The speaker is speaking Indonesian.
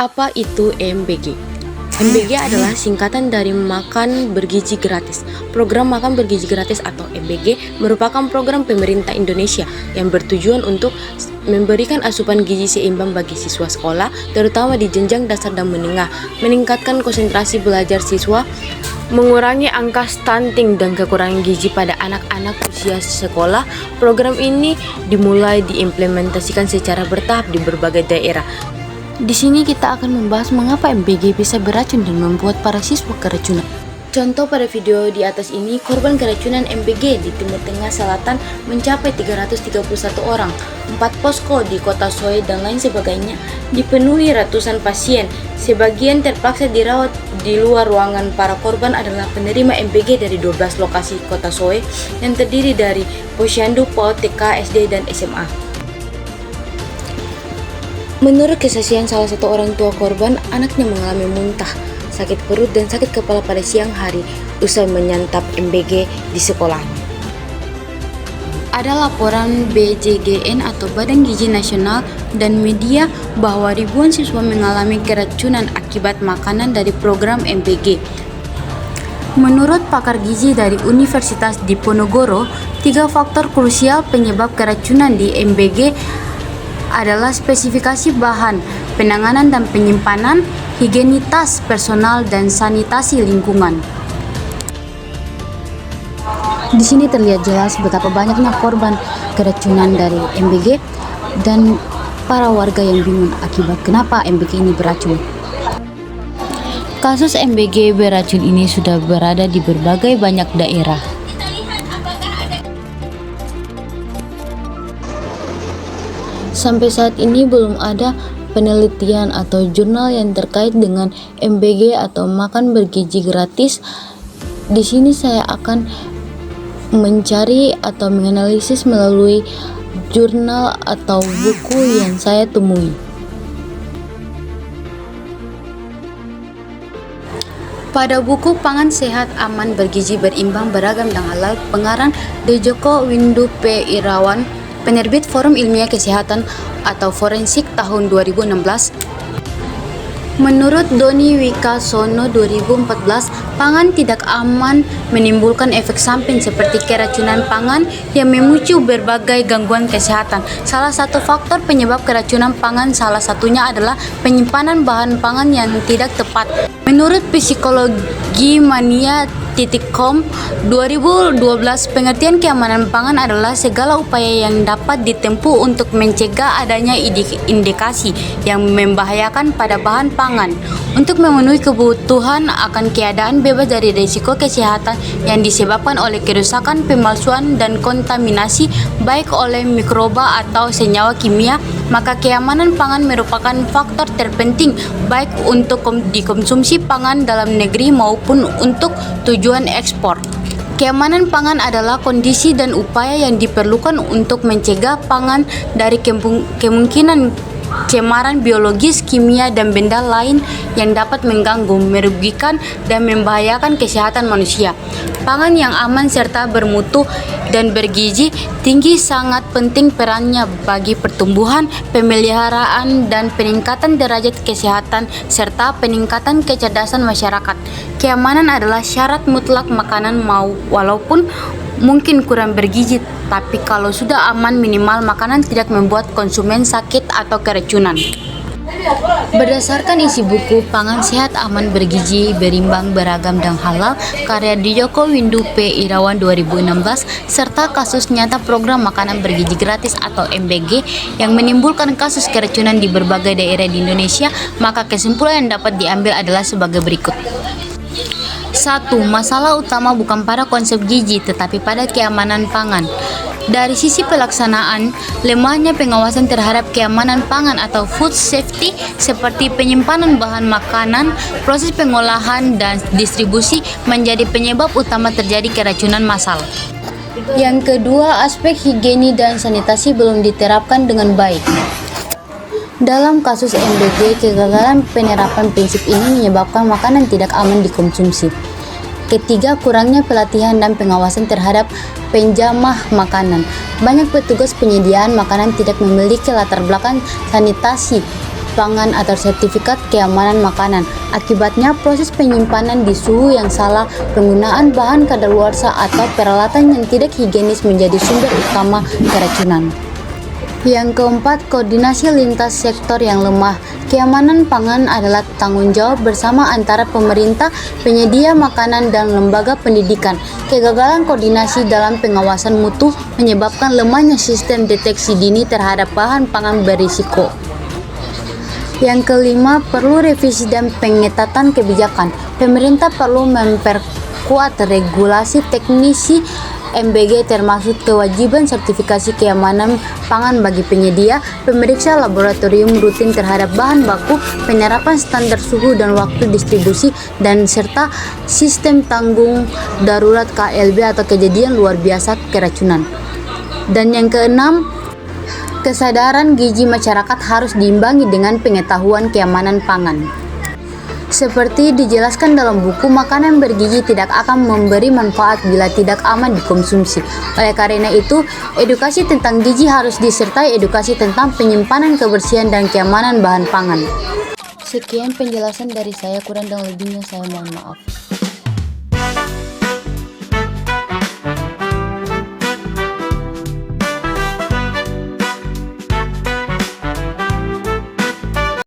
Apa itu MBG? MBG adalah singkatan dari Makan Bergizi Gratis. Program Makan Bergizi Gratis atau MBG merupakan program pemerintah Indonesia yang bertujuan untuk memberikan asupan gizi seimbang bagi siswa sekolah, terutama di jenjang dasar dan menengah, meningkatkan konsentrasi belajar siswa, mengurangi angka stunting dan kekurangan gizi pada anak-anak usia sekolah. Program ini dimulai diimplementasikan secara bertahap di berbagai daerah. Di sini kita akan membahas mengapa MBG bisa beracun dan membuat para siswa keracunan. Contoh pada video di atas ini, korban keracunan MBG di Timur Tengah Selatan mencapai 331 orang. 4 posko di Kota Soe dan lain sebagainya dipenuhi ratusan pasien. Sebagian terpaksa dirawat di luar ruangan. Para korban adalah penerima MBG dari 12 lokasi Kota Soe yang terdiri dari Posyandu, PAUD, TK, SD, dan SMA. Menurut kesaksian salah satu orang tua korban, anaknya mengalami muntah, sakit perut, dan sakit kepala pada siang hari usai menyantap MBG di sekolahnya. Ada laporan BJGN atau Badan Gizi Nasional dan media bahwa ribuan siswa mengalami keracunan akibat makanan dari program MBG. Menurut pakar gizi dari Universitas Diponegoro, 3 faktor krusial penyebab keracunan di MBG adalah spesifikasi bahan, penanganan dan penyimpanan, higienitas personal, dan sanitasi lingkungan. Di sini terlihat jelas betapa banyaknya korban keracunan dari MBG dan para warga yang bingung akibat kenapa MBG ini beracun. Kasus MBG beracun ini sudah berada di berbagai banyak daerah. Sampai saat ini belum ada penelitian atau jurnal yang terkait dengan MBG atau makan bergizi gratis. Di sini saya akan mencari atau menganalisis melalui jurnal atau buku yang saya temui. Pada buku Pangan Sehat Aman Bergizi Berimbang Beragam dan Halal pengarang Djoko Windu P. Irawan, penerbit Forum Ilmiah Kesehatan atau Forensik tahun 2016. Menurut Doni Wikasono 2014, pangan tidak aman menimbulkan efek samping seperti keracunan pangan yang memicu berbagai gangguan kesehatan. Salah satu faktor penyebab keracunan pangan salah satunya adalah penyimpanan bahan pangan yang tidak tepat. Menurut Psikologi Mania.com 2012, pengertian keamanan pangan adalah segala upaya yang dapat ditempuh untuk mencegah adanya indikasi yang membahayakan pada bahan pangan untuk memenuhi kebutuhan akan keadaan bebas dari risiko kesehatan yang disebabkan oleh kerusakan, pemalsuan, dan kontaminasi baik oleh mikroba atau senyawa kimia. Maka keamanan pangan merupakan faktor terpenting baik untuk dikonsumsi pangan dalam negeri maupun untuk tujuan ekspor. Keamanan pangan adalah kondisi dan upaya yang diperlukan untuk mencegah pangan dari kemungkinan cemaran biologis, kimia, dan benda lain yang dapat mengganggu, merugikan, dan membahayakan kesehatan manusia. Pangan yang aman serta bermutu dan bergizi tinggi sangat penting perannya bagi pertumbuhan, pemeliharaan, dan peningkatan derajat kesehatan serta peningkatan kecerdasan masyarakat. Keamanan adalah syarat mutlak makanan walaupun mungkin kurang bergizi, tapi kalau sudah aman minimal makanan tidak membuat konsumen sakit atau keracunan. Berdasarkan isi buku Pangan Sehat Aman Bergizi Berimbang Beragam dan Halal karya Djoko Windu P. Irawan 2016 serta kasus nyata program makanan bergizi gratis atau MBG yang menimbulkan kasus keracunan di berbagai daerah di Indonesia, maka kesimpulan yang dapat diambil adalah sebagai berikut. 1. Masalah utama bukan pada konsep gizi tetapi pada keamanan pangan. Dari sisi pelaksanaan, lemahnya pengawasan terhadap keamanan pangan atau food safety seperti penyimpanan bahan makanan, proses pengolahan, dan distribusi menjadi penyebab utama terjadi keracunan massal. Yang kedua, aspek higiene dan sanitasi belum diterapkan dengan baik. Dalam kasus MBG, kegagalan penerapan prinsip ini menyebabkan makanan tidak aman dikonsumsi. Ketiga, kurangnya pelatihan dan pengawasan terhadap penjamah makanan. Banyak petugas penyediaan makanan tidak memiliki latar belakang sanitasi pangan atau sertifikat keamanan makanan. Akibatnya, proses penyimpanan di suhu yang salah, penggunaan bahan kadaluarsa atau peralatan yang tidak higienis menjadi sumber utama keracunan. Yang keempat, koordinasi lintas sektor yang lemah. Keamanan pangan adalah tanggung jawab bersama antara pemerintah, penyedia makanan, dan lembaga pendidikan. Kegagalan koordinasi dalam pengawasan mutu menyebabkan lemahnya sistem deteksi dini terhadap bahan pangan berisiko. Yang kelima, perlu revisi dan pengetatan kebijakan. Pemerintah perlu memperkuat regulasi teknisi MBG termasuk kewajiban sertifikasi keamanan pangan bagi penyedia, pemeriksa laboratorium rutin terhadap bahan baku, penerapan standar suhu dan waktu distribusi, dan serta sistem tanggung darurat KLB atau kejadian luar biasa keracunan. Dan yang keenam, kesadaran gizi masyarakat harus diimbangi dengan pengetahuan keamanan pangan. Seperti dijelaskan dalam buku, makanan bergizi tidak akan memberi manfaat bila tidak aman dikonsumsi. Oleh karena itu, edukasi tentang gizi harus disertai edukasi tentang penyimpanan, kebersihan, dan keamanan bahan pangan. Sekian penjelasan dari saya, kurang dan lebihnya saya mohon maaf.